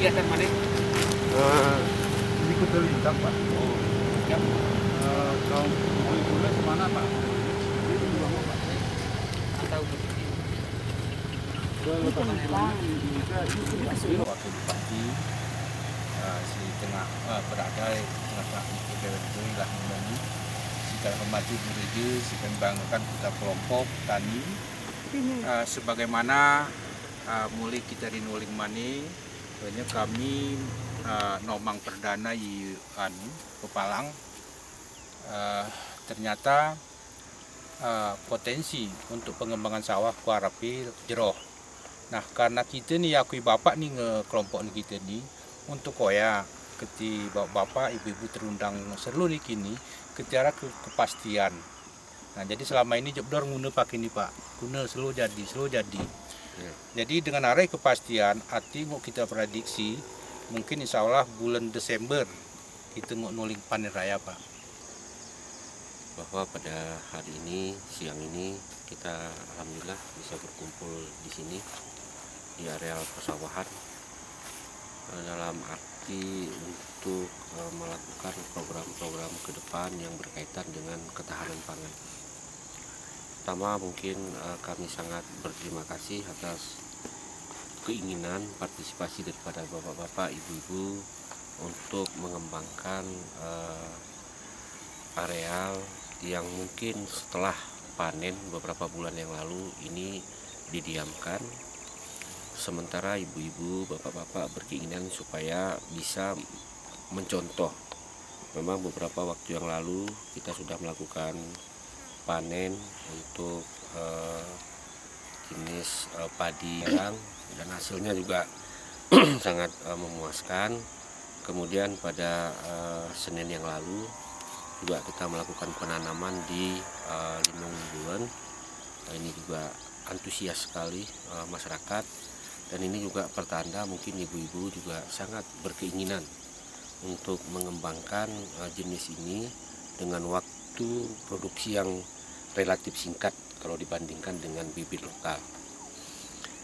kegiatan mana? Ikut terlibat Pak. Oh, ya. Kalau boleh kemana Pak? Atau begitu. Waktu pagi si tengah berada di tengah PPWD lah menyanyi jika maju gereja jika membanggakan kita kelompok tani sebagaimana mulai kita di nuling mani banyak kami nomang perdana di Pepalang ternyata potensi untuk pengembangan sawah kuarapi jeroh. Nah karena kita nih akui bapak nih kelompok kita nih untuk koya ketika bapak ibu-ibu terundang seluruh kini ketika kepastian. Nah jadi selama ini jebdor guna pakai ini pak, guna selalu jadi. Jadi dengan arah kepastian, arti mau kita prediksi mungkin insya Allah bulan Desember kita mau nuling panen raya pak. Bahwa pada hari ini siang ini kita alhamdulillah bisa berkumpul di sini di areal persawahan dalam arti untuk melakukan program-program ke depan yang berkaitan dengan ketahanan pangan. Pertama mungkin kami sangat berterima kasih atas keinginan partisipasi daripada bapak-bapak, ibu-ibu untuk mengembangkan areal yang mungkin setelah panen beberapa bulan yang lalu ini didiamkan. Sementara ibu-ibu, bapak-bapak berkeinginan supaya bisa mencontoh. Memang beberapa waktu yang lalu kita sudah melakukan panen untuk jenis padi yang dan hasilnya juga sangat memuaskan. Kemudian pada Senin yang lalu juga kita melakukan penanaman di Lindung Bulan. Ini juga antusias sekali masyarakat. Dan ini juga pertanda mungkin ibu-ibu juga sangat berkeinginan untuk mengembangkan jenis ini dengan waktu produksi yang relatif singkat kalau dibandingkan dengan bibit lokal.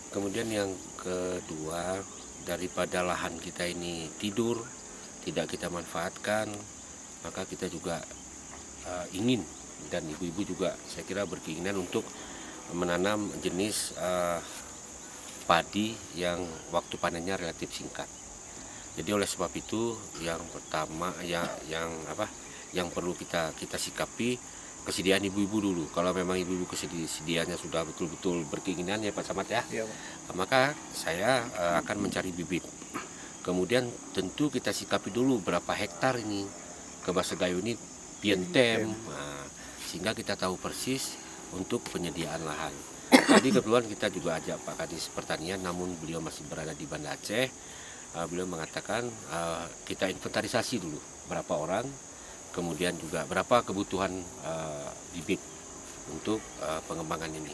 Kemudian yang kedua, daripada lahan kita ini tidur, tidak kita manfaatkan, maka kita juga ingin dan ibu-ibu juga saya kira berkeinginan untuk menanam jenis padi yang waktu panennya relatif singkat. Jadi oleh sebab itu yang pertama yang perlu kita sikapi kesediaan ibu-ibu dulu. Kalau memang ibu-ibu kesediaannya sudah betul-betul berkeinginan ya Pak Samad ya, maka saya akan mencari bibit. Kemudian tentu kita sikapi dulu berapa hektar ini ke Bahasa Gayo ini pientem, sehingga kita tahu persis untuk penyediaan lahan. Jadi kebetulan kita juga ajak Pak Kadis Pertanian, namun beliau masih berada di Banda Aceh. Beliau mengatakan kita inventarisasi dulu berapa orang, kemudian juga berapa kebutuhan bibit untuk pengembangan ini.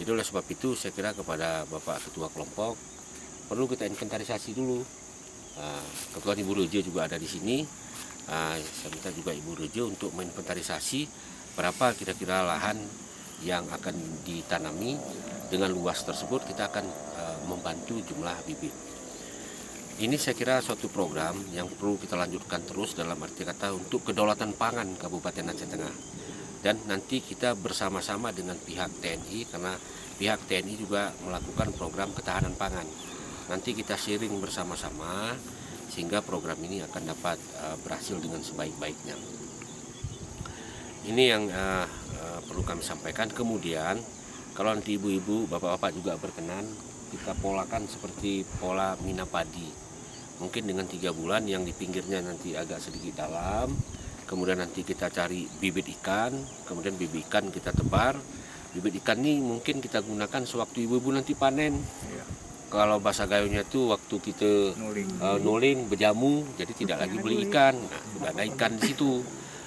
Jadi oleh sebab itu saya kira kepada Bapak Ketua Kelompok perlu kita inventarisasi dulu. Kebetulan Ibu Rejo juga ada di sini. Saya minta juga Ibu Rejo untuk menginventarisasi berapa kira-kira lahan yang akan ditanami. Dengan luas tersebut kita akan membantu jumlah bibit. Ini saya kira suatu program yang perlu kita lanjutkan terus dalam arti kata untuk kedaulatan pangan Kabupaten Aceh Tengah. Dan nanti kita bersama-sama dengan pihak TNI, karena pihak TNI juga melakukan program ketahanan pangan. Nanti kita sharing bersama-sama sehingga program ini akan dapat berhasil dengan sebaik-baiknya. Ini yang perlu kami sampaikan. Kemudian kalau nanti ibu-ibu, bapak-bapak juga berkenan, kita polakan seperti pola mina padi. Mungkin dengan 3 bulan yang di pinggirnya nanti agak sedikit dalam. Kemudian nanti kita cari bibit ikan, kemudian bibit ikan kita tebar. Bibit ikan ini mungkin kita gunakan sewaktu ibu-ibu nanti panen. Kalau bahasa Gayonya itu waktu kita nuling berjamu, jadi tidak lagi beli ikan. Nah, sudah ada ikan di situ.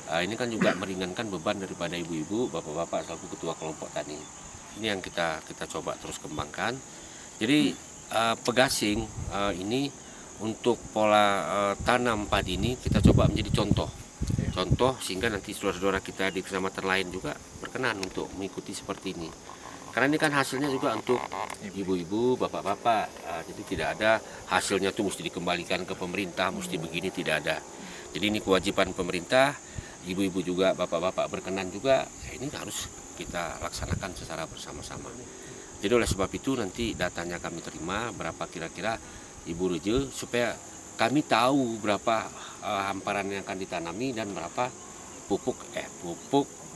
Ini kan juga meringankan beban daripada ibu-ibu, bapak-bapak selaku ketua kelompok tani. Ini yang kita coba terus kembangkan. Jadi pegasing ini untuk pola tanam padi ini kita coba menjadi contoh sehingga nanti saudara-saudara kita di kecamatan lain juga berkenan untuk mengikuti seperti ini. Karena ini kan hasilnya juga untuk ibu-ibu, bapak-bapak. Jadi tidak ada hasilnya tuh mesti dikembalikan ke pemerintah, mesti begini, tidak ada. Jadi ini kewajiban pemerintah, ibu-ibu juga, bapak-bapak berkenan juga, ini harus kita laksanakan secara bersama-sama. Jadi oleh sebab itu nanti datanya kami terima berapa kira-kira Ibu Reje, supaya kami tahu berapa hamparan yang akan ditanami dan berapa pupuk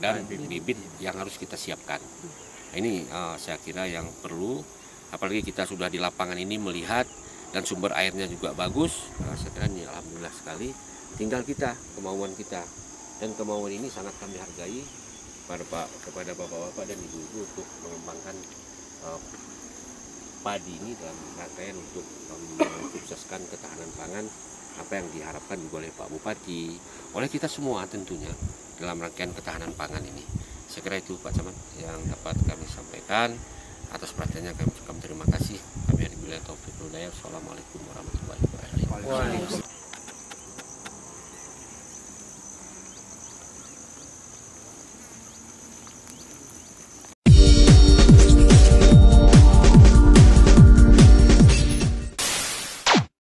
dan bibit yang harus kita siapkan. Ini saya kira yang perlu, apalagi kita sudah di lapangan ini melihat dan sumber airnya juga bagus. Saya kira ini alhamdulillah sekali. Tinggal kita, kemauan kita, dan kemauan ini sangat kami hargai kepada bapak-bapak dan ibu-ibu untuk mengembangkan padi ini dalam rangkaian untuk mensukseskan ketahanan pangan apa yang diharapkan juga oleh Pak Bupati, oleh kita semua tentunya dalam rangkaian ketahanan pangan ini. Saya kira itu Pak Camat yang dapat kami sampaikan. Atas perhatiannya kami terima kasih. Kami dari Wilayah Taufik Hidayat. Assalamualaikum warahmatullahi wabarakatuh.